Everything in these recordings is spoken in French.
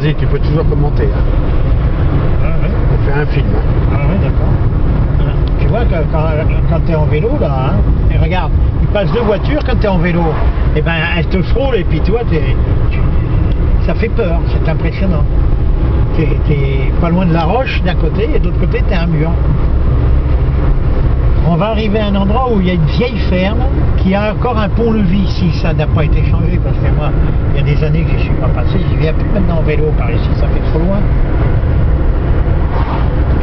Vas-y, tu peux toujours commenter. Hein. Ah, ouais. On fait un film. Hein. Ah ouais, d'accord. Voilà. Tu vois que quand tu es en vélo, là, hein, et regarde, il passe deux voitures quand tu es en vélo, et ben elles te frôlent, et puis toi, ça fait peur, c'est impressionnant. T'es pas loin de la roche d'un côté, et de l'autre côté, tu es un mur. On va arriver à un endroit où il y a une vieille ferme qui a encore un pont-levis, si ça n'a pas été changé, parce que moi, il y a des années que je ne suis pas passé, j'y viens plus maintenant en vélo par ici, ça fait trop loin.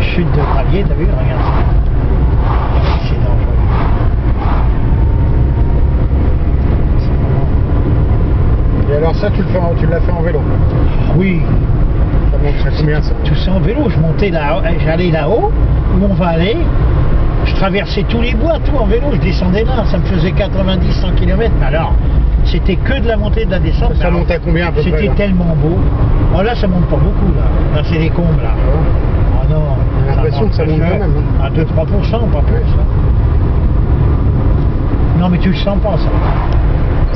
Chute de gravier, t'as vu? Regarde ça. C'est dangereux. Et alors ça, tu l'as fait en vélo? Oui. Ça monte combien ça? Tout ça en vélo, je montais là, j'allais là-haut, où on va aller. Je traversais tous les bois, tout en vélo, je descendais là, ça me faisait 90-100 km. Alors, c'était que de la montée et de la descente. Ça montait à combien à peu près? C'était tellement beau. Oh là, ça monte pas beaucoup, là. Là, c'est des combles, là. Oh non. J'ai l'impression que ça monte quand même. Hein. À 2-3%, pas plus. Hein. Non, mais tu le sens pas, ça.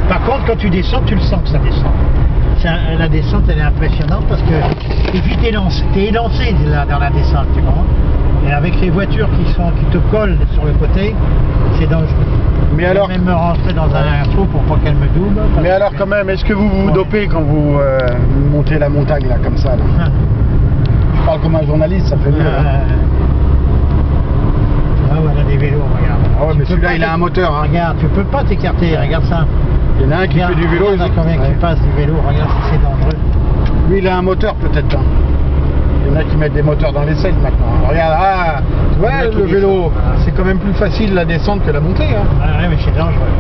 Par contre, quand tu descends, tu le sens que ça descend. La descente, elle est impressionnante parce que... Et puis, t'es élancé là, dans la descente, tu vois. Et avec les voitures qui te collent sur le côté, c'est dangereux. Mais alors, même me rentrer dans un trou pour pas qu'elle me double. Mais alors quand même, est-ce que vous vous dopez quand vous montez la montagne là comme ça là? Je parle comme un journaliste, ça fait mieux. Ah voilà des vélos, regarde. Ah ouais, mais celui-là il a un moteur. Hein. Regarde, tu peux pas t'écarter, regarde ça. Il y en a un qui fait du vélo. Il y en a combien qui passent du vélo, regarde si c'est dangereux. Lui il a un moteur peut-être. Hein. Il y en a qui mettent des moteurs dans les selles maintenant. Regarde, ah, tu vois, le vélo, c'est quand même plus facile la descente que la montée. Hein. Ah ouais, mais c'est dangereux.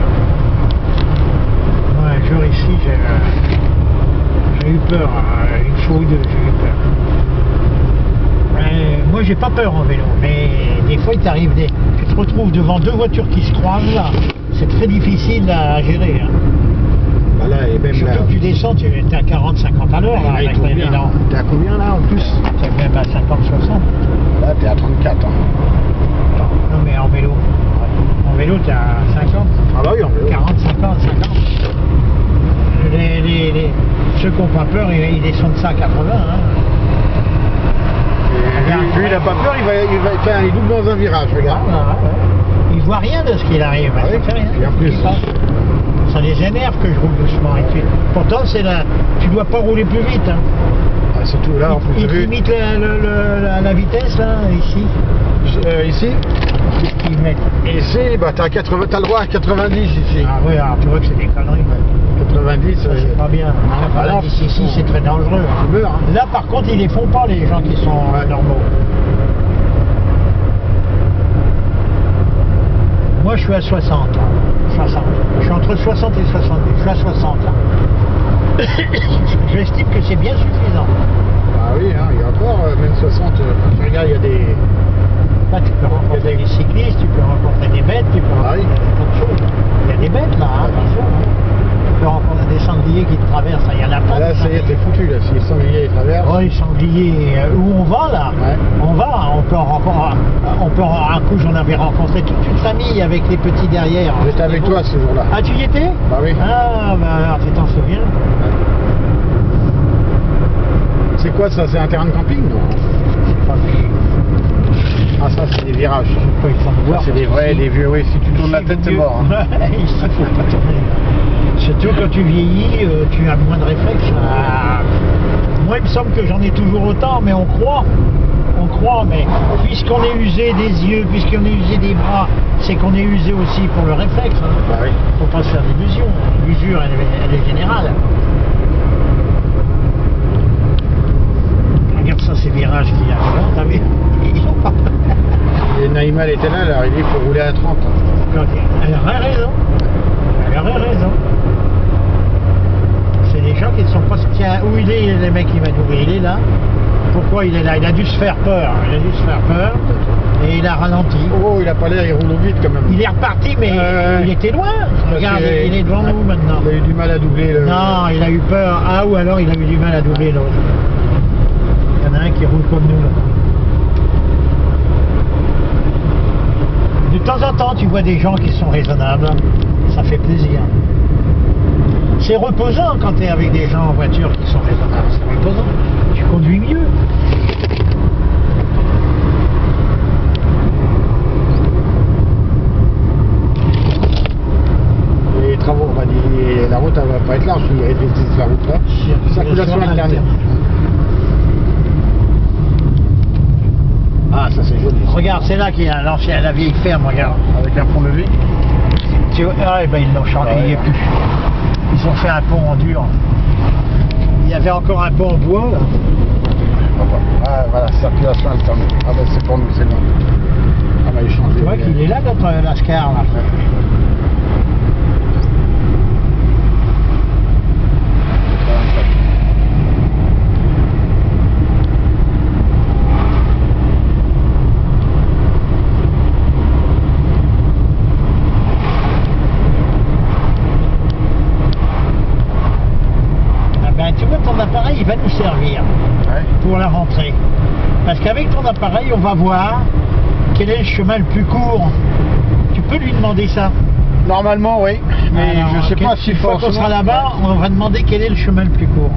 Moi, un jour ici, j'ai eu peur. Une fois ou deux, j'ai eu peur. Moi, j'ai pas peur en vélo, mais des fois, il t'arrive tu te retrouves devant deux voitures qui se croisent là. C'est très difficile à gérer. Hein. Voilà, et même surtout là, que tu descends, tu es à 40-50 à l'heure. T'es à combien là en plus? T'es même à 50-60. Là, t'es à 34. Hein. Non, mais en vélo. En vélo, t'es à 50. Ah bah oui, en vélo. 40, 50, 50. Ceux qui n'ont pas peur, ils descendent ça à 80. Hein. Lui, il n'a pas peur, il double dans un virage, regarde. Il voit rien de ce qu'il arrive. Ah oui, ça fait rien. et en plus. Ça les énerve que je roule doucement. Pourtant, tu dois pas rouler plus vite. Hein. Ah, surtout là, en plus. Il limite la vitesse, là, ici. Ici Ici, bah, t'as le droit à 90 ici. Ah oui, alors tu vois que c'est des conneries. 90, c'est pas bien. Non, ici, c'est très dangereux. Tu meurs, hein. Là, par contre, ils les font pas, les gens qui sont normaux. Moi, je suis à 60. 60. Je suis entre 60 et 70. Je suis à 60. J'estime que c'est bien suffisant. Ah oui, hein, il y a encore, même 60. Regarde, il y a des... Là, tu peux rencontrer des cyclistes, tu peux rencontrer des bêtes, tu peux rencontrer plein de choses. Il y a des bêtes là, hein, attention. Tu peux rencontrer des sangliers qui te traversent, il y en a pas. Là, ça y est, t'es foutu, là, si les sangliers traversent. Oui, les sangliers, où on va là? On va, un coup j'en avais rencontré toute une famille avec les petits derrière. J'étais avec toi ce jour-là. Ah, tu y étais? Bah oui. Ah, bah alors tu t'en souviens? C'est quoi ça? C'est un terrain de camping, non? C'est pas vrai. Ah, ça, c'est des virages. C'est des vrais, des vieux. Oui, si tu tournes la tête, c'est mort. Hein. Ici, il faut pas tourner. Surtout quand tu vieillis, tu as moins de réflexes. Moi, il me semble que j'en ai toujours autant, mais on croit, mais puisqu'on est usé des yeux, puisqu'on est usé des bras, c'est qu'on est usé aussi pour le réflexe. Hein. Bah oui. Faut pas se faire d'illusions. L'usure, elle est générale. Regarde ça, ces virages qu'il y a là, t'as vu? Ils sont pas. Et Naïma, elle était là, alors il dit qu'il faut rouler à 30. Elle aurait raison. Elle aurait raison. C'est des gens qui ne sont pas... Tiens, où il est, le mec qui m'a dit où il est là? Pourquoi il est là? Il a dû se faire peur. Il a dû se faire peur. Et il a ralenti. Oh, il a pas l'air, il roule vite quand même. Il est reparti, mais il était loin. Regarde, il est devant nous maintenant. Il a eu du mal à doubler le... Non, il a eu peur. Ah, ou alors il a eu du mal à doubler l'autre. Il y en a un qui roule comme nous là. De temps en temps, tu vois des gens qui sont raisonnables, ça fait plaisir. C'est reposant quand tu es avec des gens en voiture qui sont raisonnables, c'est reposant. conduis mieux. Les travaux, on va dire, la route elle va pas être large, ils rétrécissent la route là. Circulation alternée. Ah, ça c'est joli. Regarde, c'est là qu'il y a la vieille ferme, regarde. Avec un pont levé. Tu vois, ah, ben ils l'ont changé, il n'y est plus. Ils ont fait un pont en dur. Il y avait encore un pont en bois là. Ah voilà, circulation alternée. Ah ben c'est pour nous, c'est bon. Ah ben il change. Tu vois qu'il est là notre Lascar là. Tu vois, ton appareil, il va nous servir pour la rentrée. Parce qu'avec ton appareil, on va voir quel est le chemin le plus court. Tu peux lui demander ça? Normalement, oui. Mais alors, je sais pas si quand on sera là-bas, on va demander quel est le chemin le plus court.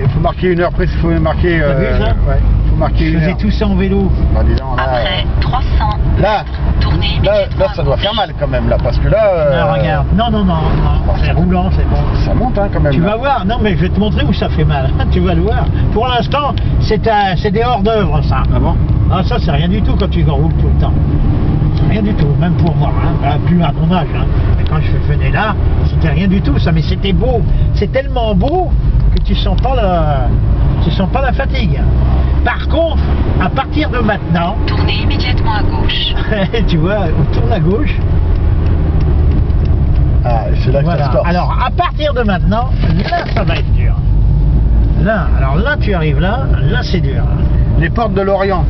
Il faut marquer une heure précise, il faut marquer. T'as vu ça? Ouais, faut marquer une heure. Je faisais tout ça en vélo. Bah, disons, là, après 300. Là, ça doit faire mal quand même là, parce que là. Non, regarde. Non. C'est roulant, c'est bon. Ça monte hein, quand même. Tu là. vas voir. Non, mais je vais te montrer où ça fait mal. Tu vas le voir. Pour l'instant, c'est des hors d'œuvre ça. Ah bon? Ah, ça, c'est rien du tout quand tu roules tout le temps. C'est rien du tout, même pour moi. Hein. Plus à mon âge. Hein. Mais quand je venais là, c'était rien du tout ça. Mais c'était beau. C'est tellement beau que tu sens pas la fatigue. Par contre, à partir de maintenant, Tournez immédiatement à gauche. tu vois, on tourne à gauche. Ah, c'est là que Voilà. ça se corse. Alors, à partir de maintenant, là, ça va être dur. Là, alors là, tu arrives là c'est dur. Les portes de l'Orient.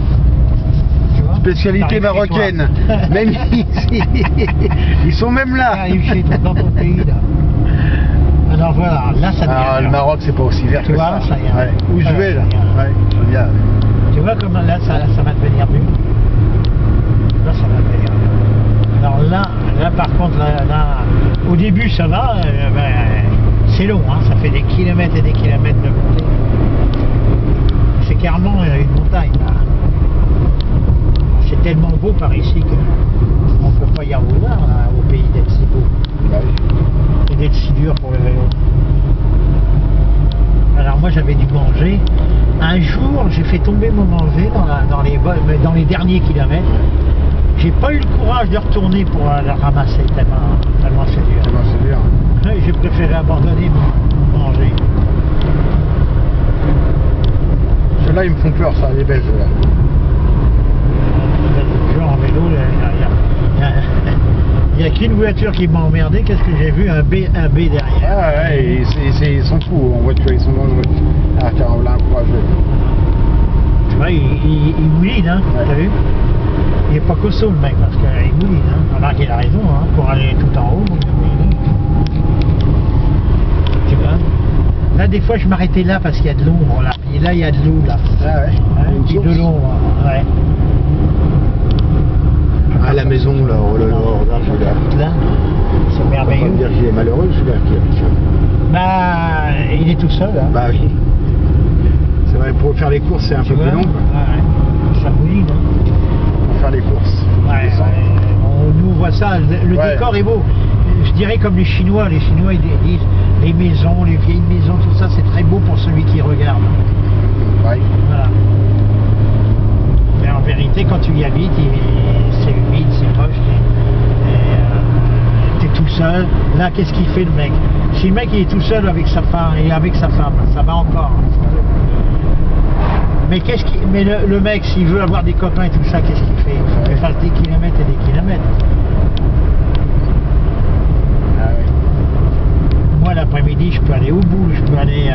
Tu vois, Spécialité t'arrives chez marocaine. toi. Même ici. Ils sont même là. T'arrives chez toi, dans ton pays, là. Alors voilà, là, ça devient Ah, le dur. Maroc, c'est pas aussi vert Tu que vois, ça. ça y est. Ouais. Où je Voilà, vais là. ça y est. Ouais, je viens. Tu vois comment là, ça va devenir mieux. Là, ça va devenir mieux. Alors là par contre, là, au début, ça va. C'est long, hein, ça fait des kilomètres et des kilomètres de montée. C'est carrément une montagne. Là. C'est tellement beau par ici qu'on ne peut pas y avoir là, au pays d'être si beau. Bah oui. Et d'être si dur pour le vélo. Alors moi j'avais dû manger. Un jour j'ai fait tomber mon manger dans les derniers kilomètres. J'ai pas eu le courage de retourner pour le ramasser tellement c'est dur. Tellement c'est dur. J'ai préféré abandonner mon manger. Ceux-là, ils me font peur, ça, les Belges, là. En vélo, il n'y a qu'une voiture qui m'a emmerdé. Qu'est-ce que j'ai vu? Un B derrière. Ah ouais, ils sont fous en voiture, ils sont dangereux. Ah tiens, on l'a encouragé. Tu vois, il mouline, hein, Ouais. t'as vu? Il n'est pas costaud le mec, parce qu'il mouline, hein. Remarque, il a raison, hein, pour aller tout en haut. Tu vois? Là, des fois, je m'arrêtais là parce qu'il y a de l'ombre, là. Et là, il y a de l'eau, là. Ah ouais. Hein, Une et de source. l'ombre, ouais. À la maison, là, oh là là, Là, c'est on va pas me merveilleux. dire qu'il est malheureux, celui-là qui habite là. Bah, il est tout seul, hein. Bah oui. C'est vrai, pour faire les courses, c'est un Tu peu plus vois? long, quoi. Ouais. Ça mouline, hein. Pour faire les courses. Ouais, Descendre. on nous voit ça, le Ouais. décor est beau. Je dirais comme les Chinois ils disent les maisons, les vieilles maisons, tout ça c'est très beau pour celui qui regarde. Ouais. Voilà. Mais en vérité quand tu y habites, c'est humide, c'est moche, t'es tout seul. Là qu'est-ce qu'il fait le mec? Si le mec il est tout seul avec sa femme, ça va encore. Mais le mec s'il veut avoir des copains et tout ça, qu'est-ce qu'il fait? Il fait faire des kilomètres et des kilomètres. Ah ouais. Moi l'après-midi je peux aller au bout, je peux aller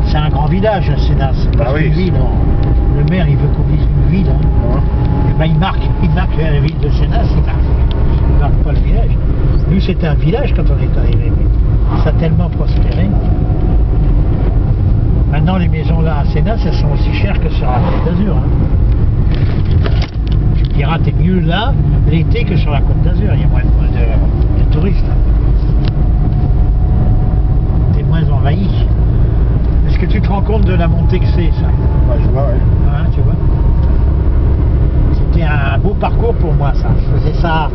c'est un grand village Sénas, c'est Bah pas oui, une ville. c'est bon. Le maire il veut qu'on dise une ville. Hein. Ouais. Et ben, il marque la ville de Sénas, il marque pas le village. Nous c'était un village quand on est arrivé, mais ça a tellement prospéré. Maintenant les maisons là à Sénas elles sont aussi chères que sur la Côte d'Azur. Hein. Tu me diras t'es mieux là l'été que sur la Côte d'Azur, il y a moins de touristes. T'es moins envahi. compte de la montée que c'est, ça. Ouais, je vois, ouais. Hein, tu vois. C'était un beau parcours pour moi, ça. Je faisais ça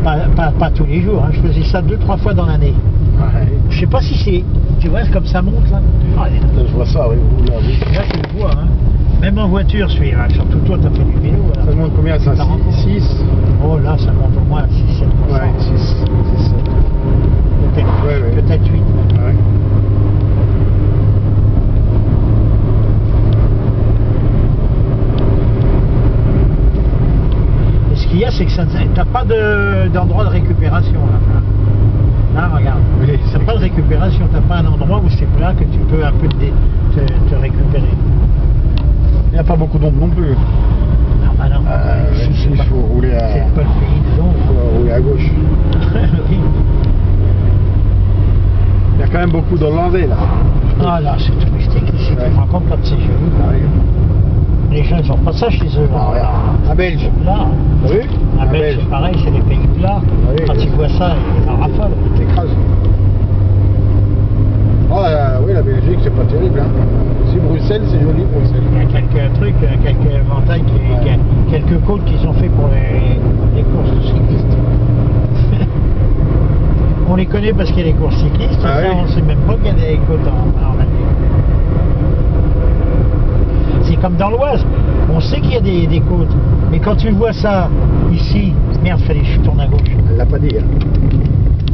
pas tous les jours, hein. Je faisais ça 2-3 fois dans l'année. Ouais. Je sais pas si c'est... Tu vois, comme ça monte, là. Ah, Là, je vois ça, oui. Oula, oui. là, tu le vois, hein. Même en voiture, celui-là. Surtout toi, t'as fait du vélo. Voilà. Ça monte combien, ça? 6? Oh là, ça monte au moins 6-7%. Ouais, 6, 7. Peut-être Ouais, ouais. peut-être 8. Ouais. Et ce qu'il y a, c'est que t'as pas d'endroit de récupération, là. Là, regarde. Oui, T'as pas de récupération. T'as pas un endroit où c'est plat que tu peux un peu te récupérer. Il n'y a pas beaucoup d'ombre non plus. Ah bah non. Ici, c'est Il pas- faut rouler à... c'est pas le pays de Il l'ombre. faut rouler à gauche. Oui. Il y a quand même beaucoup d'Hollandais, là. Ah là, c'est touristique ici, Ouais. tu te rends compte là, c'est joli. Ah oui. Les gens, ils ont pas ça chez eux. Ah, regarde. Un Belge. Là, hein. T'as vu? Un Belge, c'est pareil, c'est les pays plats. oui. Quand ils voient ça, ils en raffolent. T'écrases. Oh, oui, la Belgique, c'est pas terrible. Hein. Si Bruxelles, c'est joli, Bruxelles. Il y a quelques trucs, quelques montagnes, quelques côtes qu'ils ont fait pour les courses cyclistes. On les connaît parce qu'il y a les courses cyclistes, Ah ça, oui. on ne sait même pas qu'il y a des côtes en Amérique. C'est comme dans l'Oise, on sait qu'il y a des côtes, mais quand tu vois ça ici, merde, fallait que je tourne à gauche. Elle l'a pas dit. Hein.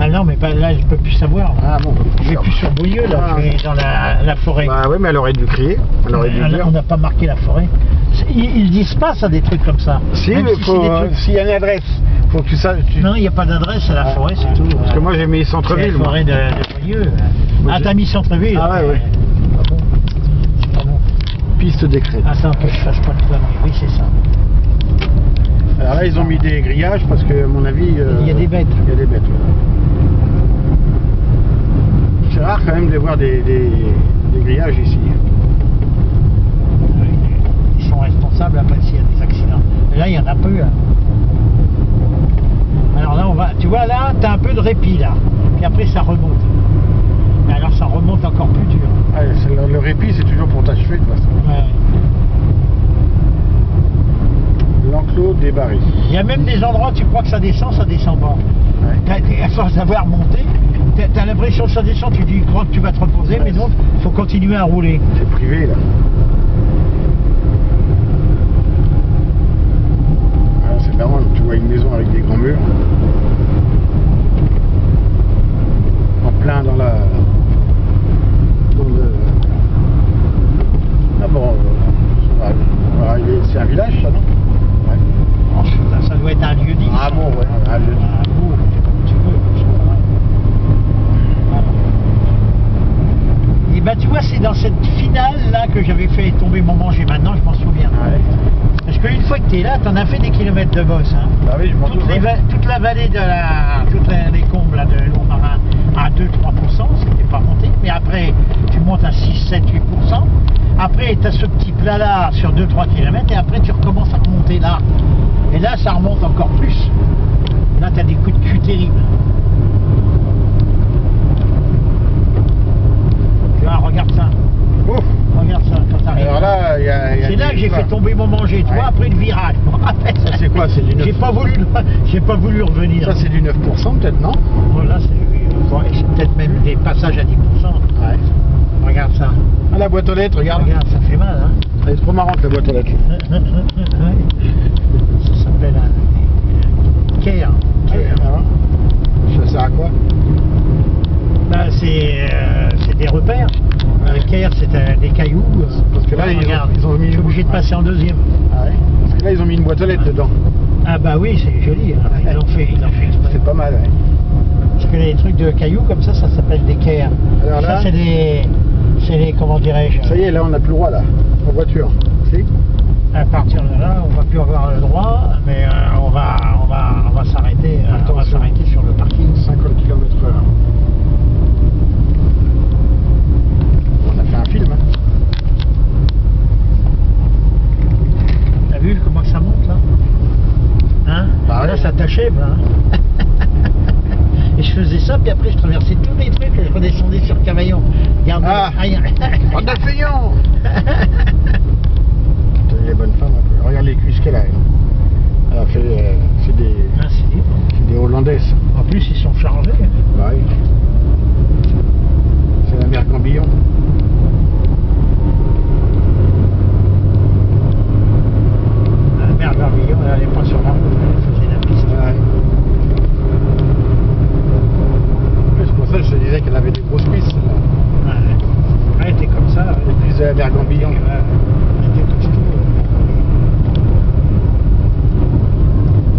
Ah non, mais pas, là, je peux plus savoir. Ah bon. Je vais plus sur Beaulieu, là, Ah. je vais dans la forêt. Bah oui, mais elle aurait dû crier. Elle aurait dû dire. On n'a pas marqué la forêt. Ils disent pas ça, des trucs comme ça. Si, Même mais si faut, c'est des trucs- s'il y a une adresse, faut que tu saches. Non, il n'y a pas d'adresse à la forêt, c'est tout. Parce que moi, j'ai mis C'est centre-ville. la moi. forêt de Beaulieu. Moi, Ah, j'ai- t'as mis centre-ville. Ah ouais, ouais. Ah bon. C'est pas bon. Piste d'écrète. Attends que je fasse pas de conneries. Oui, c'est ça. Alors là, ils ont mis des grillages parce que, à mon avis. Il y a des bêtes. Il y a des bêtes, ouais. C'est rare quand même de voir des grillages ici. Ils sont responsables après s'il y a des accidents. Et là, il y en a peu. Hein. Alors là, on va. Tu vois, là, t'as un peu de répit, là. Puis après, ça remonte. Mais alors, ça remonte encore plus dur. Ah, le répit, c'est toujours pour t'achever de toute façon. Ouais. L'enclos des barils. Il y a même des endroits, tu crois que ça descend pas. Ouais. À force d'avoir monté, t'as l'impression que ça descend, tu crois que tu vas te reposer, mais non, il faut continuer à rouler. C'est privé là. Ah, c'est marrant, tu vois une maison avec des grands murs. En plein dans la. Dans le. Ah bon, on va arriver. C'est un village ça, non? Ouais. Oh, putain, ça doit être un lieu dit. Ah bon, ouais, un lieu dit. Un bourg, comme tu veux. c'est pas grave. Voilà. Et ben tu vois, c'est dans cette finale là que j'avais fait tomber mon manger. Maintenant, je m'en souviens. Ouais. Parce qu'une fois que tu es là, t'en as fait des kilomètres de bosse. Hein. Bah oui, je m'en doute. Toute la vallée de les combes là, de Lourmarin à 2-3%, c'était pas monté. Mais après, tu montes à 6-7-8%. Après, tu as ce petit plat là sur 2-3 km et après, tu recommences à remonter là. Et là, ça remonte encore plus. Là, tu as des coups de cul terribles. Là, regarde ça. Ouf. Regarde ça quand t'arrives. Alors là, il y a. C'est là que j'ai fait tomber mon manger, tu Ouais. vois, après le virage. Je me rappelle. Ça, c'est quoi? C'est du 9%? J'ai pas voulu revenir. Ça, c'est du 9% peut-être, non? Voilà, c'est peut-être même des passages à 10%. Ouais. Regarde ça. Ah, la boîte aux lettres, regarde. Regarde, ça fait mal, hein. Elle est trop marrante la boîte aux lettres. Ça s'appelle un Care. Ça sert à quoi? Ben, c'est des repères. Ouais. Le Care, c'est des cailloux. Parce que là, regarde, ils ont mis je suis obligé de passer en deuxième. Ah ouais. Parce que là, ils ont mis une boîte aux lettres dedans. Ah bah oui, c'est joli. Hein. Ils l'ont fait exprès. C'est pas mal, ouais. Parce que les trucs de cailloux comme ça s'appelle des Care. Alors là- Ça, c'est des, comment dirais-je, Ça y est, là, on n'a plus le droit, là, en voiture. Si? à partir de là, on va plus avoir le droit, mais on va s'arrêter, on va s'arrêter sur le parking. 50 km/h. On a fait un film, hein. T'as vu comment ça monte là? Hein? Bah Là ouais. ça t'achève là. Et je faisais ça, puis après je traversais tous les trucs et je redescendais sur Cavaillon. Il regarde. Ah. Aïe. Bande de feignants. Les bonnes femmes, un peu. Regarde les cuisses qu'elle a. Elle a fait, c'est Ah, c'est libre. des Hollandaises. En plus, ils sont chargés. Bah oui. C'est la mère Gambillon. La mère Gambillon, elle n'allait pas sur la route, elle faisait la piste. Ouais. C'est pour ça que je te disais qu'elle avait des grosses cuisses. Ouais. Elle était comme ça. Les cuisses de la mère Gambillon. Elle était costaud.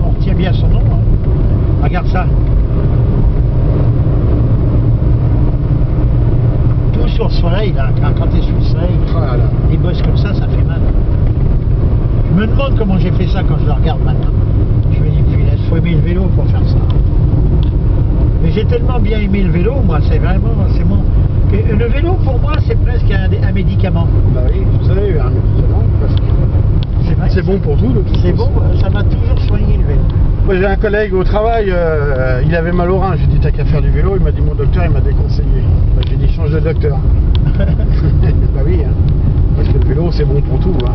On retient bien son nom. Hein. Regarde ça. Tout sur le soleil, là, quand tu es sous le soleil, Voilà. les bosses comme ça fait mal. Je me demande comment j'ai fait ça quand je le regarde maintenant. Je me dis, punaise, faut aimer le vélo pour faire ça. Mais j'ai tellement bien aimé le vélo, moi, c'est mon... Et le vélo, pour moi, c'est presque un médicament. Bah oui, vous savez, un médicament, parce que C'est vrai. c'est bon pour tout. De toute C'est façon. bon, ça m'a toujours soigné le vélo. Moi j'ai un collègue au travail, il avait mal au rein, j'ai dit t'as qu'à faire du vélo, il m'a dit mon docteur il m'a déconseillé. Bah, j'ai dit change de docteur. Bah oui, hein. Parce que le vélo c'est bon pour tout. Hein.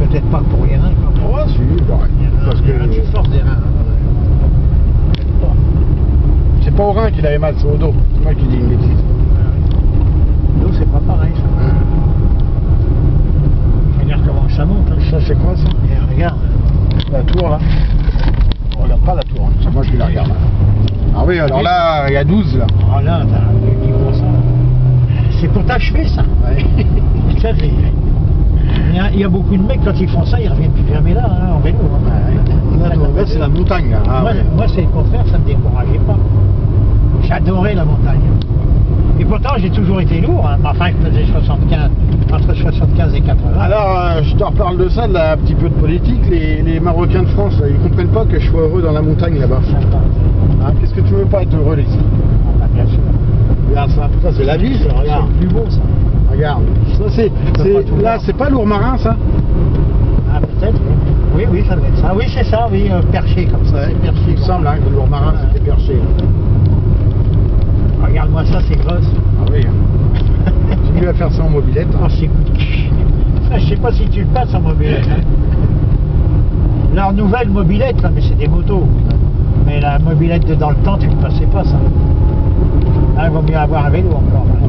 Peut-être pas pour les reins quand même. Oh si, bah, parce Il y a que une force des reins. c'est pas au rein qu'il avait mal, c'est au dos. C'est moi qui dis une bêtise. L'eau, c'est pas pareil ça. Regarde comment ça monte. Hein. Ça c'est quoi ça? Et regarde. La tour là. On regarde pas la tour, hein. C'est moi qui la regarde. Hein. Ah oui, alors là, il y a 12 là. Oh là, t'as 10%. C'est pour t'achever ça. Ouais. Ça, il y a beaucoup de mecs, quand ils font ça, ils reviennent plus jamais là, hein, en vélo. Hein. Là c'est la montagne là. Ah, ouais. Moi, c'est le contraire, ça me décourageait pas. J'adorais la montagne. Et pourtant, j'ai toujours été lourd. Hein. Enfin, je faisais 75, entre 75 et 80. Alors, je te reparle de ça, un petit peu de politique. Les Marocains de France, là, ils comprennent pas que je sois heureux dans la montagne là-bas. Hein, qu'est-ce que tu veux pas être heureux ici? Ah, bien sûr. Regarde ça c'est la vie, ça, regarde. C'est plus beau, ça. Regarde. Ça, là, c'est pas Lourmarin, ça? Ah, peut-être, oui. Oui, ça doit être ça. Oui, c'est ça, oui, perché comme ça. C'est perché. Il me semble hein, que le Lourmarin, c'était perché. Regarde-moi ça, c'est grosse. Ah oui. Hein. J'ai mieux à faire ça en mobilette. Oh, c'est good. Ça, je sais pas si tu le passes en mobilette. Hein. Leur nouvelle mobilette, là, mais c'est des motos. Mais la mobilette de dans le temps, tu ne le passais pas, ça. Là, il vaut mieux avoir un vélo encore. Hein.